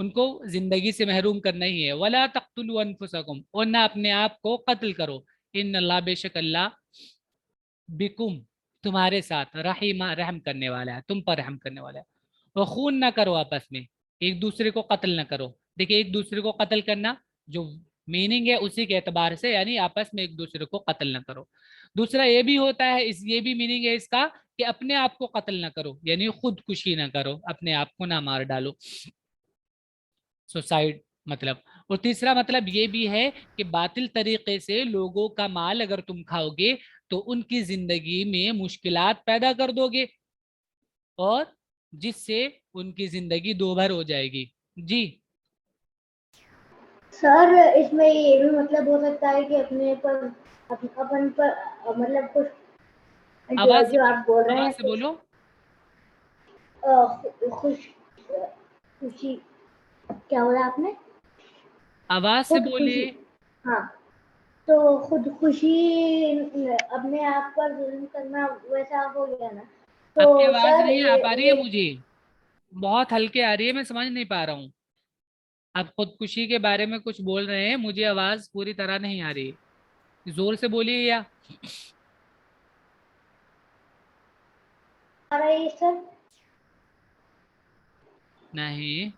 ان کو زندگی سے محروم کرنا ہی ہے. ولا تقتلوا انفسکم، اور نہ اپنے آپ کو قتل کرو. ان اللہ، بے شک اللہ، بکم، تمہارے ساتھ، رحم کرنے والا ہے، تم پر رحم کرنے والا ہے. اور خون نہ کرو آپس میں، ایک دوسرے کو قتل نہ کرو. دیکھیں ایک دوسرے کو قتل کرنا جو میننگ ہے اسی کے اعتبار سے، یعنی آپس میں ایک دوسرے کو قتل نہ کرو. دوسرا یہ بھی ہوتا ہے، یہ بھی میننگ ہے اس کا کہ اپنے آپ کو قتل نہ کرو، یعنی خودکشی نہ کرو، اپنے آپ کو نہ مار ڈالو، سوسائڈ مطلب. اور تیسرا مطلب یہ بھی ہے کہ باطل طریقے سے لوگوں کا مال اگر تم کھاؤ گے تو ان کی زندگی میں مشکلات پیدا کر دو گے، اور جس سے ان کی زندگی دوبھر ہو جائے گی. جی سر اس میں یہ بھی مطلب ہو سکتا ہے کہ اپنے پر اپن پر مطلب کچھ آواز سے جو بولو، آپ بول رہے آواز ہیں سے بولو. خوشی کیا بولا آپ نے؟ آواز سے خود خوشی. بولیے. ہاں تو خودکشی اپنے آپ پر ظلم کرنا ویسا ہو گیا نا. تو آپ کی آواز سر نہیں آ پا رہی ہے یہ مجھے، بہت ہلکے آ رہی ہے، میں سمجھ نہیں پا رہا ہوں. آپ خودکشی کے بارے میں کچھ بول رہے ہیں، مجھے آواز پوری طرح نہیں آ رہی. زور سے بولیے یا آ رہا ہے سر؟ نہیں.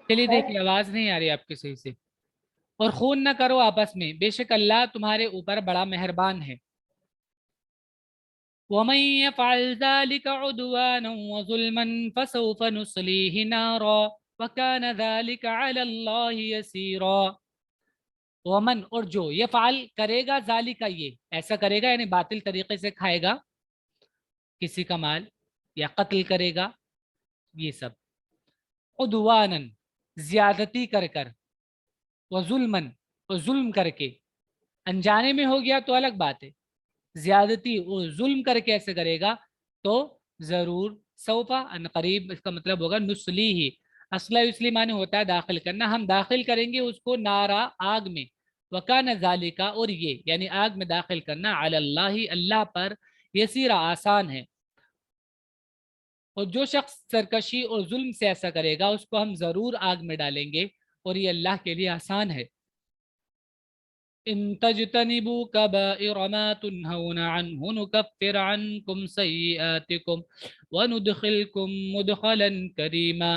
چلیے سر دیکھیے آواز نہیں آ رہی آپ کی صحیح سے. اور خون نہ کرو آپس میں، بے شک اللہ تمہارے اوپر بڑا مہربان ہے. وَمَن يَفْعَلْ ذَلِكَ عُدْوَانًا وَظُلْمًا فَسَوْفَ نُصْلِيهِ نَارًا وَكَانَ ذَلِكَ عَلَى اللَّهِ يَسِيرًا. ومن، اور جو، یفعل کرے گا، ذالک یہ ایسا کرے گا یعنی باطل طریقے سے کھائے گا کسی کا مال یا قتل کرے گا، یہ سب عدوانا زیادتی کر کر، وظلمن اور ظلم کر کے. انجانے میں ہو گیا تو الگ بات ہے، زیادتی اور ظلم کر کے ایسے کرے گا تو ضرور سوفا ان قریب، اس کا مطلب ہوگا نسلی ہی. اصلہ اسلی معنی ہوتا ہے داخل کرنا، ہم داخل کریں گے اس کو نارا، آگ میں. وکان ذالکا، اور یہ یعنی آگ میں داخل کرنا، علی اللہ، اللہ پر، یسیرا، آسان ہے. اور جو شخص سرکشی اور ظلم سے ایسا کرے گا اس کو ہم ضرور آگ میں ڈالیں گے، اور یہ اللہ کے لیے آسان ہے. ان تجتنبوا كبائر ما تنهون عنه نكفر عنكم سيئاتكم وندخلكم مدخلا كريما.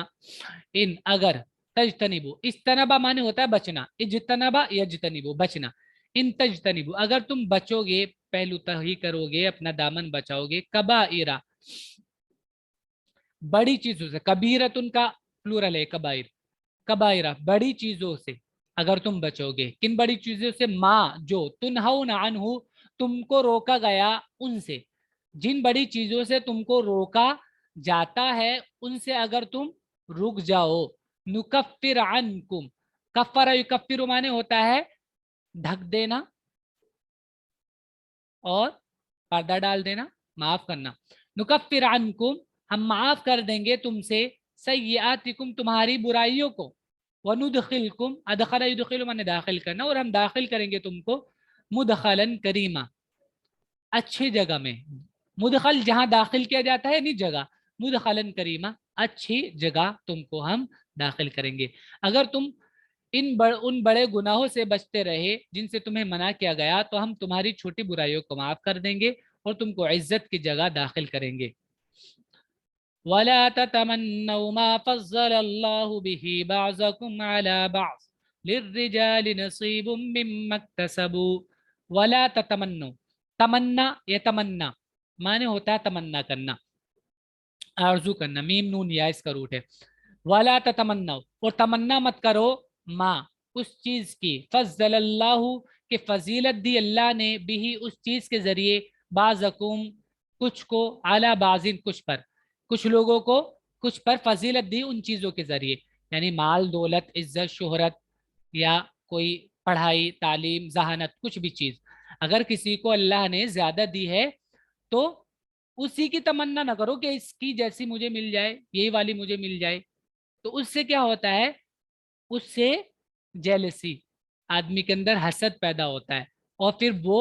ان اگر، تجتنبو، اجتنبا معنی ہوتا ہے بچنا، اجتنبا یجتنبو بچنا. ان تجتنبو اگر تم بچو گے، پہلو تہی کرو گے، اپنا دامن بچاؤ گے، کبائرہ بڑی چیزوں سے، کبیرتن کا پلورل ہے کبائر، کبائرہ بڑی چیزوں سے اگر تم بچو گے. کن بڑی چیزوں سے؟ ماں جو، تنہون عنہ تم کو روکا گیا ان سے، جن بڑی چیزوں سے تم کو روکا جاتا ہے ان سے اگر تم رک جاؤ. نکفر عنکم، کفر یکفر معنی ہوتا ہے ڈھک دینا اور پردہ ڈال دینا، معاف کرنا. نکفر عنکم، ہم معاف کر دیں گے تم سے، سیئاتکم تمہاری برائیوں کو. وندخلکم، ادخل یدخل معنی داخل کرنا، اور ہم داخل کریں گے تم کو مدخلا کریما، اچھی جگہ میں. مدخل جہاں داخل کیا جاتا ہے، نہیں جگہ، مدخلا کریما اچھی جگہ تم کو ہم داخل کریں گے. اگر تم ان بڑے گناہوں سے بچتے رہے جن سے تمہیں منع کیا گیا تو ہم تمہاری چھوٹی برائیوں کو معاف کر دیں گے اور تم کو عزت کی جگہ داخل کریں گے. وَلَا تَتَمَنَّوْا مَا فَضَّلَ اللَّهُ بِهِ بَعْضَكُمْ عَلَى بَعْضٍ لِلرِّجَالِ نَصِيبٌ مِّمَّا اكْتَسَبُوا. وَلَا تَتَمَنَّوْا، تمنا یا تمنا معنی ہوتا ہے تمنا کرنا، آرزو کرنا، میم نون یا اس کا روٹ ہے. وَلَا تَتَمَنَّوْا، اور تمنا مت کرو، ماں اس چیز کی، فضل اللہ کہ فضیلت دی اللہ نے، بھی اس چیز کے ذریعے، بعضکم کچھ کو، اعلیٰ بعضین کچھ پر، کچھ لوگوں کو کچھ پر فضیلت دی ان چیزوں کے ذریعے، یعنی مال، دولت، عزت، شہرت، یا کوئی پڑھائی، تعلیم، ذہانت، کچھ بھی چیز اگر کسی کو اللہ نے زیادہ دی ہے تو اسی کی تمنا نہ کرو کہ اس کی جیسی مجھے مل جائے، یہی والی مجھے مل جائے. تو اس سے کیا ہوتا ہے، اس سے جیلسی، آدمی کے اندر حسد پیدا ہوتا ہے، اور پھر وہ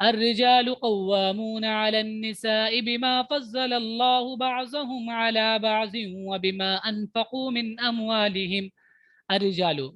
الرجال قوامون على النساء بما فضل الله بعضهم على بعض وبما أنفقوا من أموالهم। الرجال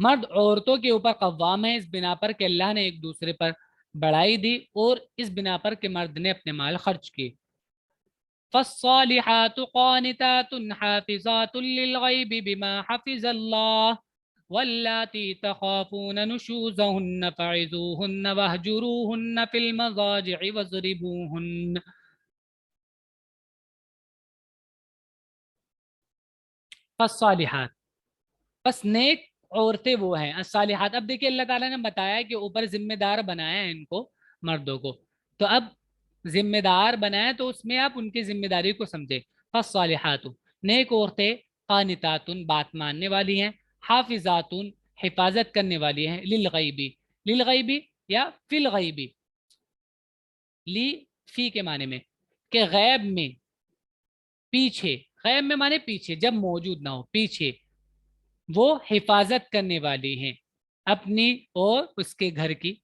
مرد عورتوں کے اوپر قوام ہے اس بنا پر کہ اللہ نے ایک دوسرے پر بڑائی دی اور اس بنا پر کہ مرد نے اپنے مال خرچ کیے. فالصالحات قانتات حافظات للغیب بما حفظ اللہ واللاتی تخافون نشوزهن فعظوهن واہجروهن فی المضاجع واضربوهن. فالصالحات بس نیک عورتیں وہ ہیں الصالحات. اب دیکھیے اللہ تعالیٰ نے بتایا کہ اوپر ذمہ دار بنایا ہے ان کو مردوں کو, تو اب ذمہ دار بنایا تو اس میں آپ ان کی ذمہ داری کو سمجھے. فالصالحات نیک عورتیں, قانتاتن بات ماننے والی ہیں, حافظاتن حفاظت کرنے والی ہیں, للغیبی للغیبی یا فی الغیبی, لی فی کے معنی میں کہ غیب میں پیچھے, غیب میں معنی پیچھے جب موجود نہ ہو, پیچھے وہ حفاظت کرنے والی ہیں اپنی اور اس کے گھر کی,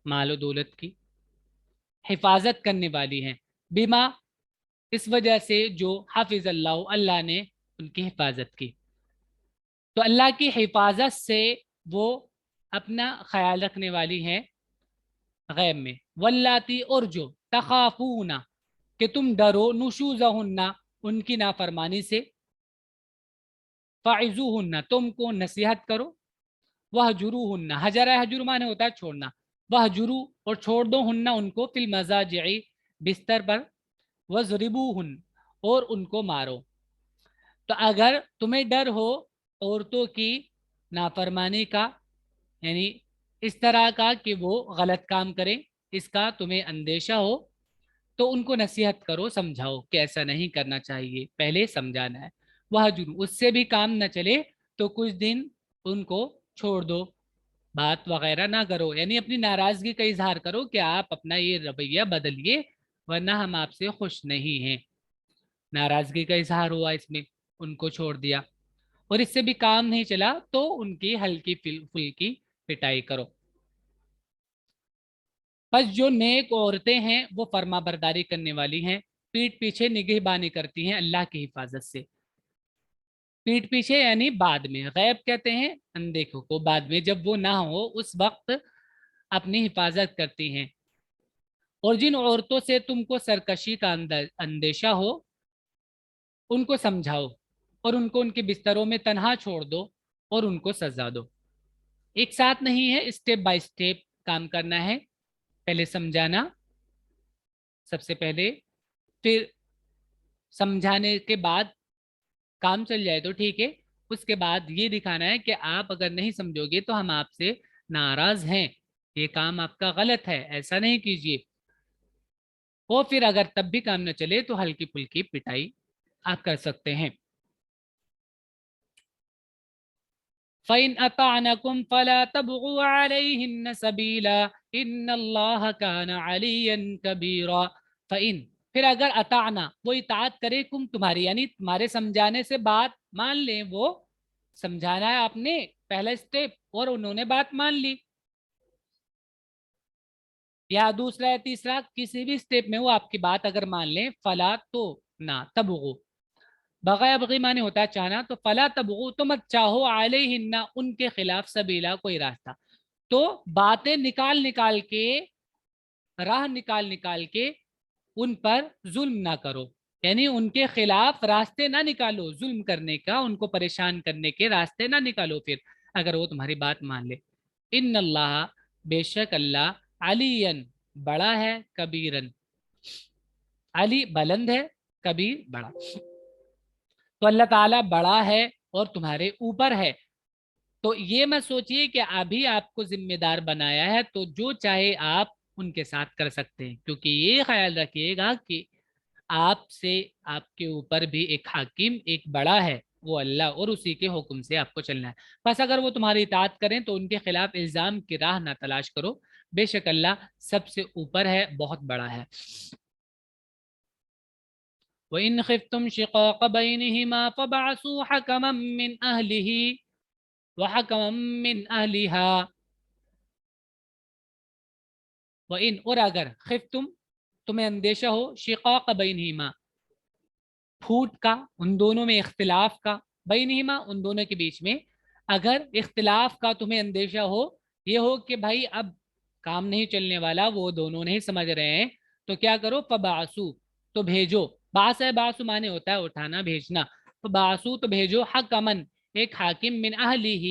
مال و دولت کی حفاظت کرنے والی ہیں. بما اس وجہ سے جو حافظ اللہ اللہ نے ان کی حفاظت کی, تو اللہ کی حفاظت سے وہ اپنا خیال رکھنے والی ہیں غیب میں. واللاتی اور جو تخافون کہ تم ڈرو, نشوزہن ان کی نافرمانی سے, فعظوہن تم کو نصیحت کرو, وہجروہن حجر حجر مانے ہوتا ہے چھوڑنا, وہجرو اور چھوڑ دو ہن ان کو, فی المضاجع بستر پر, وضربوہن اور ان کو مارو. تو اگر تمہیں ڈر ہو عورتوں کی نافرمانی کا, یعنی اس طرح کا کہ وہ غلط کام کریں, اس کا تمہیں اندیشہ ہو, تو ان کو نصیحت کرو, سمجھاؤ کہ ایسا نہیں کرنا چاہیے, پہلے سمجھانا ہے. وہجرو اس سے بھی کام نہ چلے تو کچھ دن ان کو چھوڑ دو, بات وغیرہ نہ کرو, یعنی اپنی ناراضگی کا اظہار کرو کہ آپ اپنا یہ رویہ بدلیے ورنہ ہم آپ سے خوش نہیں ہیں. ناراضگی کا اظہار ہوا اس میں, ان کو چھوڑ دیا, اور اس سے بھی کام نہیں چلا تو ان کی ہلکی پھلکی پٹائی کرو. بس جو نیک عورتیں ہیں وہ فرما برداری کرنے والی ہیں, پیٹھ پیچھے نگہبانی کرتی ہیں اللہ کی حفاظت سے. پیٹھ پیچھے یعنی بعد میں, غیب کہتے ہیں اندیکھوں کو, بعد میں جب وہ نہ ہو اس وقت اپنی حفاظت کرتی ہیں. اور جن عورتوں سے تم کو سرکشی کا اندیشہ ہو ان کو سمجھاؤ اور ان کو ان کے بستروں میں تنہا چھوڑ دو اور ان کو سزا دو. ایک ساتھ نہیں ہے, اسٹیپ بائی اسٹیپ کام کرنا ہے, پہلے سمجھانا سب سے پہلے, پھر سمجھانے کے بعد کام چل جائے تو ٹھیک ہے, اس کے بعد یہ دکھانا ہے کہ آپ اگر نہیں سمجھو گے تو ہم آپ سے ناراض ہیں, یہ کام آپ کا غلط ہے, ایسا نہیں کیجیے. اور پھر اگر تب بھی کام نہ چلے تو ہلکی پھلکی پٹائی آپ کر سکتے ہیں. فَإِنْ أَطَعْنَكُمْ فَلَا تَبْغُوا عَلَيْهِنَّ سَبِيلًا إِنَّ اللَّهَ كَانَ عَلِيًّا كَبِيرًا. فَإِنْ پھر اگر اطعنا وہ اطاعت کرے کم تمہاری, یعنی تمہارے سمجھانے سے بات مان لیں, وہ سمجھانا ہے آپ نے پہلا اسٹیپ اور انہوں نے بات مان لی, یا دوسرا یا تیسرا کسی بھی اسٹیپ میں وہ آپ کی بات اگر مان لیں, فلا تو نہ, تبغو بغیا بغی معنی ہوتا ہے چاہنا, تو فلا تبغو تو مت چاہو علیہن ان کے خلاف سبیلا کوئی راستہ, تو باتیں نکال نکال کے, راہ نکال نکال کے ان پر ظلم نہ کرو, یعنی ان کے خلاف راستے نہ نکالو ظلم کرنے کا, ان کو پریشان کرنے کے راستے نہ نکالو پھر اگر وہ تمہاری بات مان لے. ان اللہ بے شک اللہ, علین بڑا ہے, کبیرن علی بلند ہے, کبیر بڑا, تو اللہ تعالیٰ بڑا ہے اور تمہارے اوپر ہے. تو یہ مت سوچیے کہ ابھی آپ کو ذمہ دار بنایا ہے تو جو چاہے آپ ان کے ساتھ کر سکتے ہیں, کیونکہ یہ خیال رکھیے گا کہ آپ سے آپ کے اوپر بھی ایک حاکم, ایک بڑا ہے, وہ اللہ, اور اسی کے حکم سے آپ کو چلنا ہے. بس اگر وہ تمہاری اطاعت کریں تو ان کے خلاف الزام کی راہ نہ تلاش کرو, بے شک اللہ سب سے اوپر ہے, بہت بڑا ہے. وَإِنْ خِفْتُمْ شِقَاقَ بَيْنِهِمَا فَابْعَثُوا حَكَمًا مِّنْ أَهْلِهِ وَحَكَمًا مِّنْ أَهْلِهَا. وَإِنْ اور اگر خفتم تمہیں اندیشہ ہو, شقاق بینہما پھوٹ کا, ان دونوں میں اختلاف کا, بینہما ان دونوں کے بیچ میں, اگر اختلاف کا تمہیں اندیشہ ہو، یہ ہو کہ بھائی اب کام نہیں چلنے والا، وہ دونوں نہیں سمجھ رہے ہیں، تو کیا کرو، فبعثو، تو بھیجو، باس ہے، باس مانے ہوتا ہے اٹھانا بھیجنا، فبعثو تو بھیجو، حکمن، ایک حاکم، من اہلہ،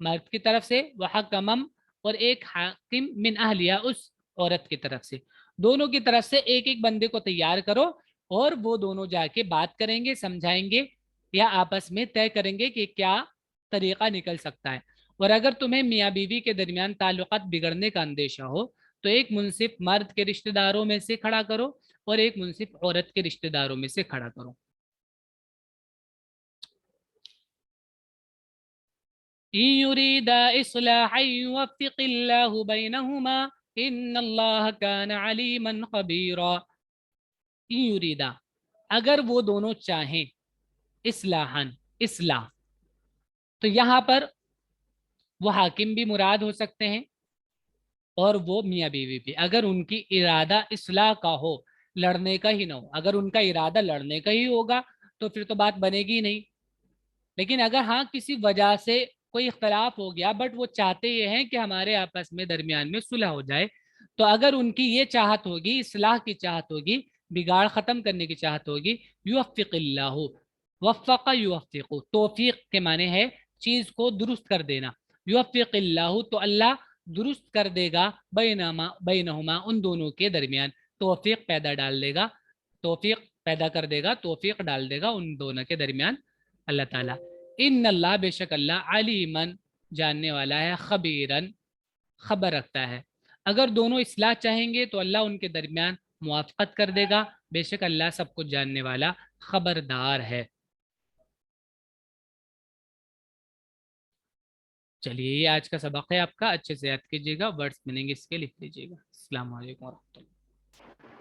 مرد کی طرف سے، وہ حکمم، اور ایک حاکم من اہلیہ، اس عورت کی طرف سے، دونوں کی طرف سے ایک ایک بندے کو تیار کرو، اور وہ دونوں جا کے بات کریں گے، سمجھائیں گے، یا آپس میں طے کریں گے کہ کیا طریقہ نکل سکتا ہے۔ اور اگر تمہیں میاں بیوی کے درمیان تعلقات بگڑنے کا اندیشہ ہو تو ایک منصف مرد کے رشتہ داروں میں سے کھڑا کرو اور ایک منصف عورت کے رشتہ داروں میں سے کھڑا کرو۔ إن يريدا إصلاحا يوفق الله بينهما إن الله كان عليما خبيرا۔ إن يريدا، اگر وہ دونوں چاہیں، اصلاحا، اصلاح، تو یہاں پر وہ حاکم بھی مراد ہو سکتے ہیں اور وہ میاں بیوی بھی، اگر ان کی ارادہ اصلاح کا ہو، لڑنے کا ہی نہ ہو۔ اگر ان کا ارادہ لڑنے کا ہی ہوگا تو پھر تو بات بنے گی نہیں، لیکن اگر ہاں کسی وجہ سے کوئی اختلاف ہو گیا بٹ وہ چاہتے یہ ہیں کہ ہمارے آپس میں درمیان میں صلح ہو جائے، تو اگر ان کی یہ چاہت ہوگی، اصلاح کی چاہت ہوگی، بگاڑ ختم کرنے کی چاہت ہوگی، یوفق اللہ، وفق یوفق، توفیق کے معنی ہے چیز کو درست کر دینا، یوفق اللہ، تو اللہ درست کر دے گا، بینہما، ان دونوں کے درمیان، توفیق پیدا ڈال دے گا، توفیق پیدا کر دے گا، توفیق ڈال دے گا ان دونوں کے درمیان اللہ تعالیٰ۔ ان اللہ، بے شک اللہ، علیمن، جاننے والا ہے، خبیرن، خبر رکھتا ہے۔ اگر دونوں اصلاح چاہیں گے تو اللہ ان کے درمیان موافقت کر دے گا، بے شک اللہ سب کچھ جاننے والا، خبردار ہے۔ چلیے، یہ آج کا سبق ہے آپ کا، اچھے سے یاد کیجیے گا، ورڈز ملیں گے اس کے، لکھ لیجیے گا۔ السلام علیکم ورحمۃ اللہ۔